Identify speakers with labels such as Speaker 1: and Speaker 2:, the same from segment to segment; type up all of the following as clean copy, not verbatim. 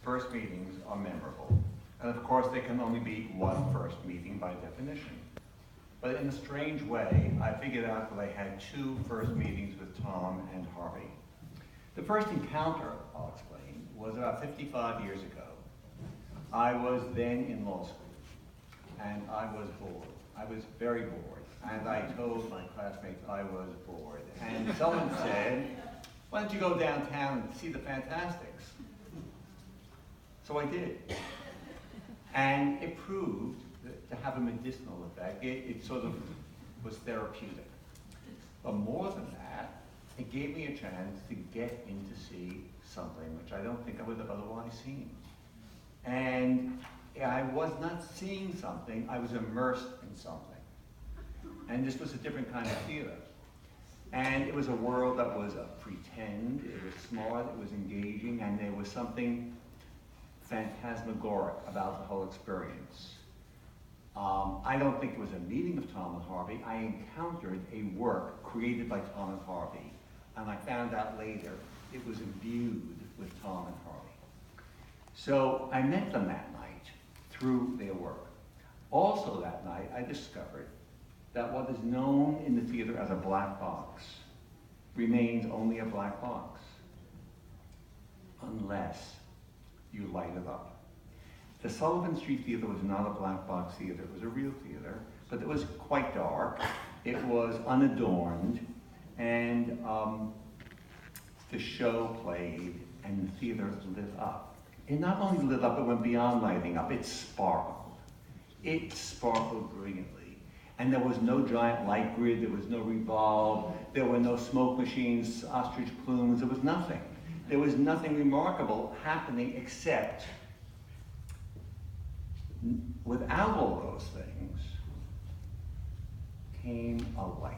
Speaker 1: first meetings are memorable. And of course, there can only be one first meeting by definition. But in a strange way, I figured out that I had two first meetings with Tom and Harvey. The first encounter, I'll explain, was about 55 years ago. I was then in law school, and I was bored. I was very bored. And I told my classmates I was bored. And someone said, why don't you go downtown and see the Fantastics? So I did. And it proved to have a medicinal effect. It sort of was therapeutic. But more than that, it gave me a chance to get in to see something which I don't think I would have otherwise seen. And I was not seeing something, I was immersed in something. And this was a different kind of theater. And it was a world that was a pretend, it was smart, it was engaging, and there was something phantasmagoric about the whole experience. I don't think it was a meeting of Tom and Harvey. I encountered a work created by Tom and Harvey, and I found out later it was imbued with Tom and Harvey. So I met them that night through their work. Also that night, I discovered that what is known in the theater as a black box remains only a black box, unless you light it up. The Sullivan Street Theater was not a black box theater, it was a real theater, but it was quite dark, it was unadorned, and the show played and the theater lit up. It not only lit up, it went beyond lighting up, it sparkled. It sparkled brilliantly. And there was no giant light grid, there was no revolve, there were no smoke machines, ostrich plumes, there was nothing. There was nothing remarkable happening except, without all those things, came a light.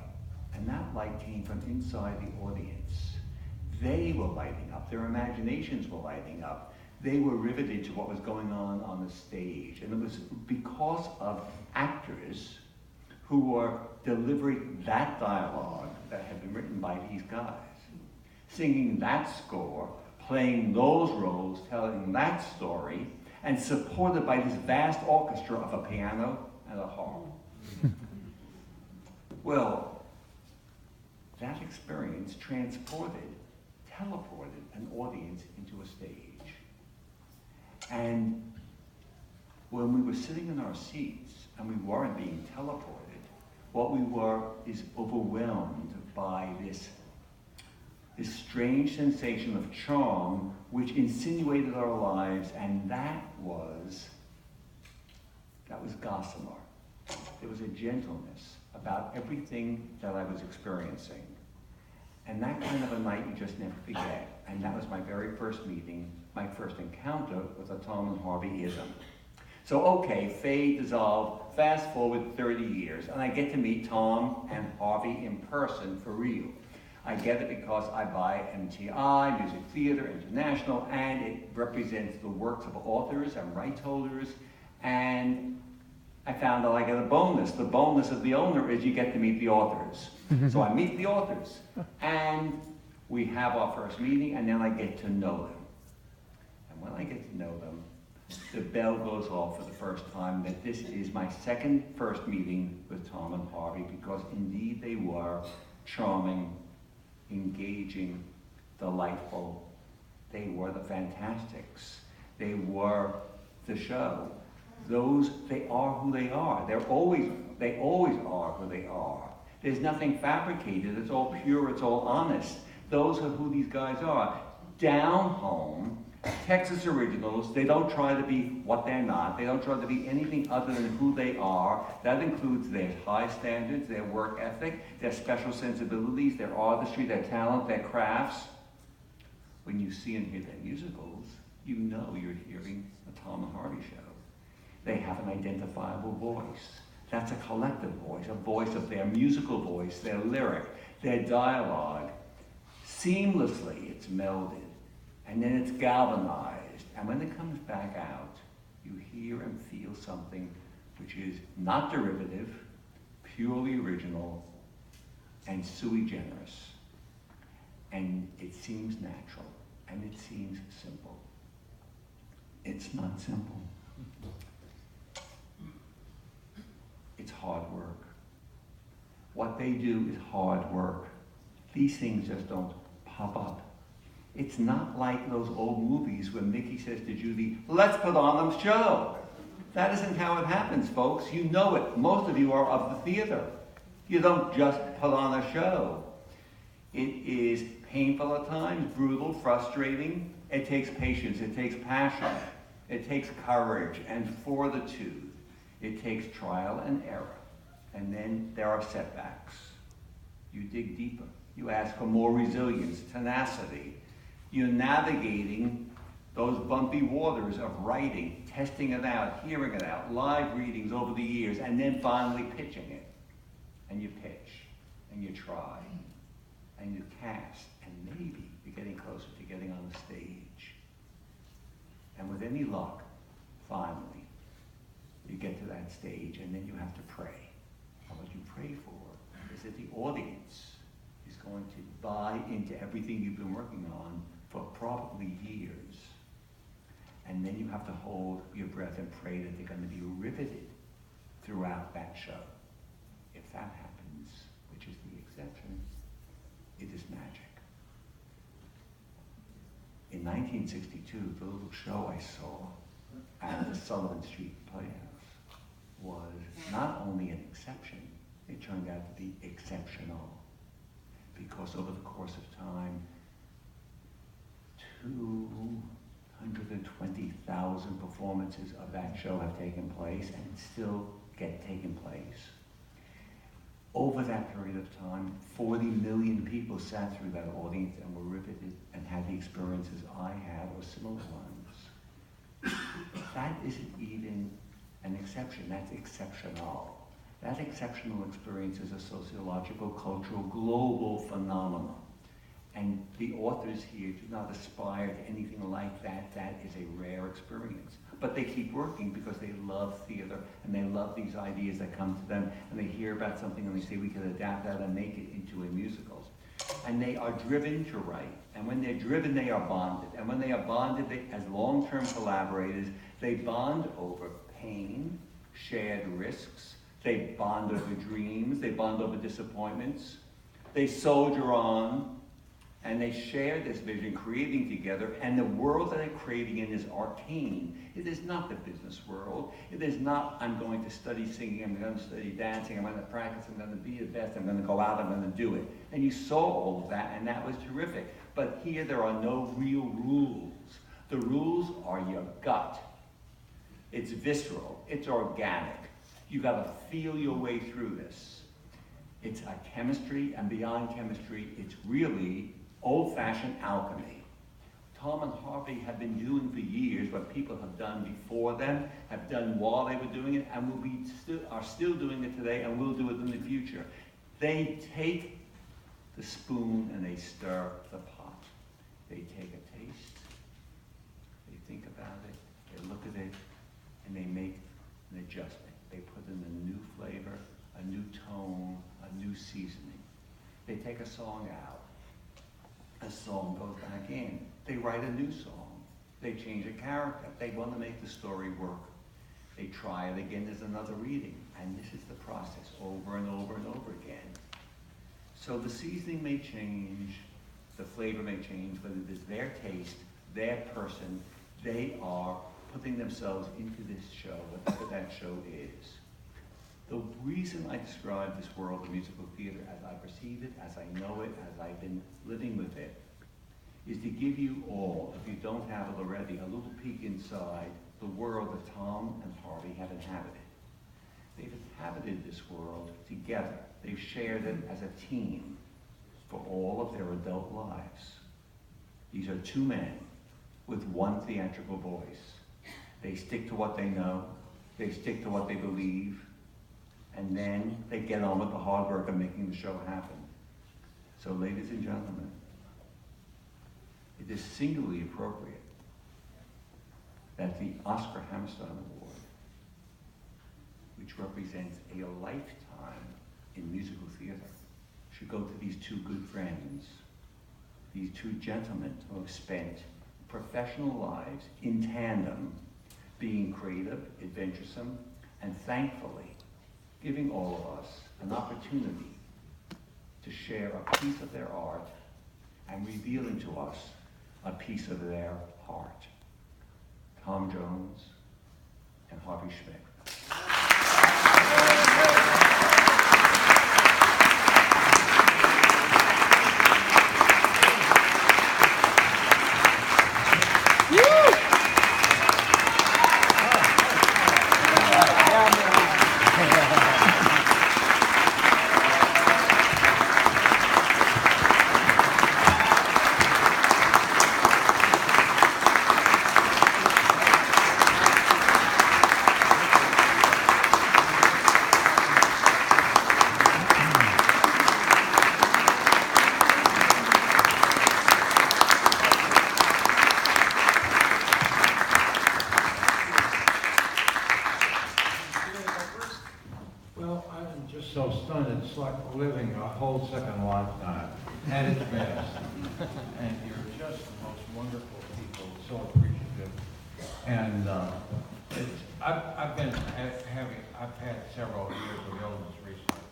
Speaker 1: And that light came from inside the audience. They were lighting up, their imaginations were lighting up. They were riveted to what was going on the stage. And it was because of actors who were delivering that dialogue that had been written by these guys, singing that score, playing those roles, telling that story, and supported by this vast orchestra of a piano and a harp. Well, that experience teleported an audience into a stage. And when we were sitting in our seats and we weren't being teleported, what we were is overwhelmed by this strange sensation of charm which insinuated our lives, and that was gossamer. There was a gentleness about everything that I was experiencing. And that kind of a night you just never forget. And that was my very first meeting, my first encounter with a Tom and Harvey-ism. So okay, fade, dissolve, fast forward 30 years, and I get to meet Tom and Harvey in person for real. I get it because I buy MTI, Music Theater International, and it represents the works of authors and rights holders, and I found out I get a bonus. The bonus of the owner is you get to meet the authors. So I meet the authors, and we have our first meeting, and then I get to know them. And when I get to know them, the bell goes off for the first time that this is my first meeting with Tom and Harvey, because indeed they were charming, engaging, delightful. They were the Fantastics. They were the show. They are who they are. They always are who they are. There's nothing fabricated. It's all pure. It's all honest. Those are who these guys are. Down home, Texas originals. They don't try to be what they're not. They don't try to be anything other than who they are. That includes their high standards, their work ethic, their special sensibilities, their artistry, their talent, their crafts. When you see and hear their musicals, you know you're hearing a Tom and Harvey show. They have an identifiable voice. That's a collective voice, a voice of their musical voice, their lyric, their dialogue. Seamlessly, it's melded, and then it's galvanized. And when it comes back out, you hear and feel something which is not derivative, purely original, and sui generis. And it seems natural, and it seems simple. It's not simple. It's hard work. What they do is hard work. These things just don't pop up. It's not like those old movies where Mickey says to Judy, let's put on a show. That isn't how it happens, folks. You know it. Most of you are of the theater. You don't just put on a show. It is painful at times, brutal, frustrating. It takes patience. It takes passion. It takes courage and fortitude. It takes trial and error. And then there are setbacks. You dig deeper. You ask for more resilience, tenacity. You're navigating those bumpy waters of writing, testing it out, hearing it out, live readings over the years, and then finally pitching it. And you pitch, and you try, and you cast, and maybe you're getting closer to getting on the stage. And with any luck, finally, you get to that stage, and then you have to pray. And what you pray for is that the audience is going to buy into everything you've been working on for probably years. And then you have to hold your breath and pray that they're going to be riveted throughout that show. If that happens, which is the exception, it is magic. In 1962, the little show I saw at the Sullivan Street Playhouse was not only an exception, it turned out to be exceptional. Because over the course of time, 220,000 performances of that show have taken place and still get taken place. Over that period of time, 40 million people sat through that audience and were riveted and had the experiences I had or similar ones. That isn't even an exception, that's exceptional. That exceptional experience is a sociological, cultural, global phenomenon. And the authors here do not aspire to anything like that. That is a rare experience. But they keep working because they love theater and they love these ideas that come to them and they hear about something and they say we can adapt that and make it into a musical. And they are driven to write. And when they're driven, they are bonded. And when they are bonded, as long-term collaborators, they bond over pain, shared risks, they bond over dreams, they bond over disappointments, they soldier on, and they share this vision, creating together, and the world that they're creating in is arcane. It is not the business world. It is not, I'm going to study singing, I'm going to study dancing, I'm going to practice, I'm going to be the best, I'm going to go out, I'm going to do it. And you saw all of that, and that was terrific. But here there are no real rules. The rules are your gut. It's visceral, it's organic. You got to feel your way through this. It's a chemistry, and beyond chemistry, it's really old-fashioned alchemy. Tom and Harvey have been doing for years what people have done before them, have done while they were doing it, and are still doing it today, and will do it in the future. They take the spoon and they stir the pot. They take a taste, they think about it, they look at it, and they make an adjustment. They put in a new flavor, a new tone, a new seasoning. They take a song out. A song goes back in. They write a new song. They change a character. They want to make the story work. They try it again as another reading. And this is the process over and over and over again. So the seasoning may change, the flavor may change, but it is their taste, their person. They are putting themselves into this show, whatever that show is. The reason I describe this world of musical theater as I perceive it, as I know it, as I've been living with it, is to give you all, if you don't have it already, a little peek inside the world that Tom and Harvey have inhabited. They've inhabited this world together. They've shared it as a team for all of their adult lives. These are two men with one theatrical voice. They stick to what they know, they stick to what they believe, and then they get on with the hard work of making the show happen. So ladies and gentlemen, it is singularly appropriate that the Oscar Hammerstein Award, which represents a lifetime in musical theater, should go to these two good friends, these two gentlemen who have spent professional lives in tandem being creative, adventuresome, and thankfully giving all of us an opportunity to share a piece of their art and revealing to us a piece of their heart. Tom Jones and Harvey Schmidt.
Speaker 2: So stunned, it's like living a whole second lifetime at its best. And you're just the most wonderful people, so appreciative. And I've had several years of illness recently,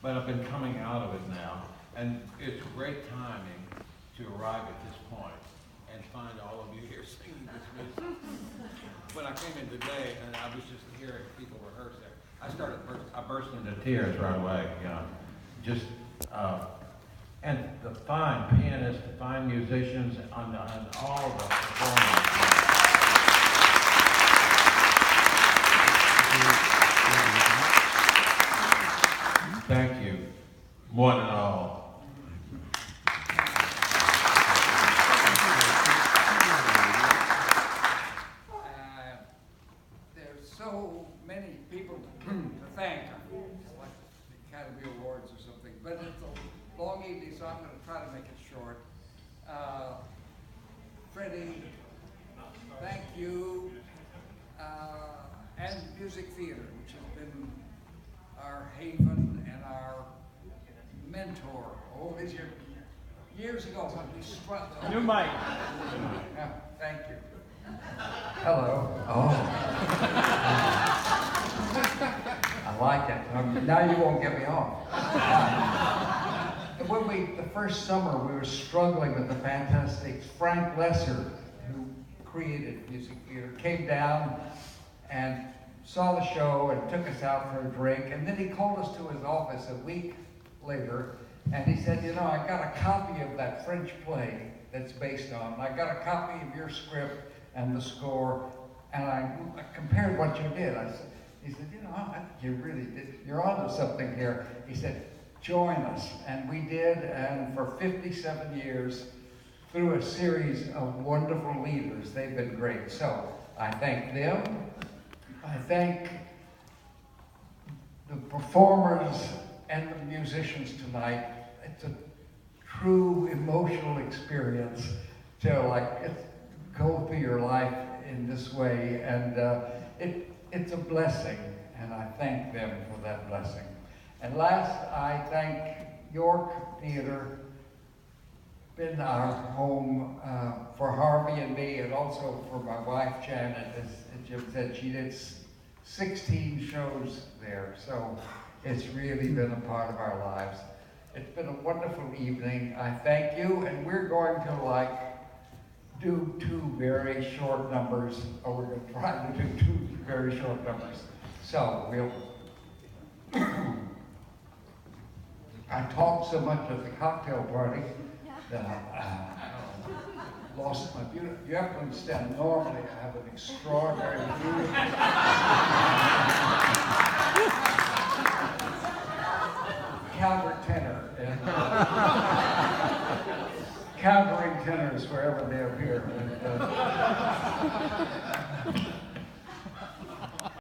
Speaker 2: but I've been coming out of it now. And it's great timing to arrive at this point and find all of you here singing this music. When I came in today and I was just hearing people rehearse there, I burst into tears right away, you know. Just, and the fine pianists, the fine musicians, and all the performers. Thank you, one and all.
Speaker 3: There's so many people to thank. It's like the Academy Awards or something, but it's a long evening, so I'm going to try to make it short. Freddie, thank you, and Music Theater, which has been our haven and our mentor all these years ago when we struck.
Speaker 4: New mic.
Speaker 3: Yeah, thank you. Hello. Oh. I like it. Now you won't get me off. The first summer, we were struggling with the fantastic Frank Lesser, who created Music Theater, came down and saw the show and took us out for a drink, and then he called us to his office a week later, and he said, you know, I got a copy of that French play that's based on, I got a copy of your script and the score, and I compared what you did. He said, you know, I think you really did, you're onto something here. He said, join us, and we did, and for 57 years, through a series of wonderful leaders, they've been great. So I thank them. I thank the performers and the musicians tonight. It's a true emotional experience to go through your life in this way, and it's a blessing, and I thank them for that blessing. And last, I thank York Theater, been our home for Harvey and me, and also for my wife Janet. As Jim said, she did 16 shows there, so it's really been a part of our lives. It's been a wonderful evening. I thank you, and we're going to do two very short numbers, or we're going to try to do two very short numbers. So we'll. I talked so much at the cocktail party that I lost my beauty. You have to understand, normally I have an extraordinary beauty. Countertenor and countering tenors wherever they appear. And,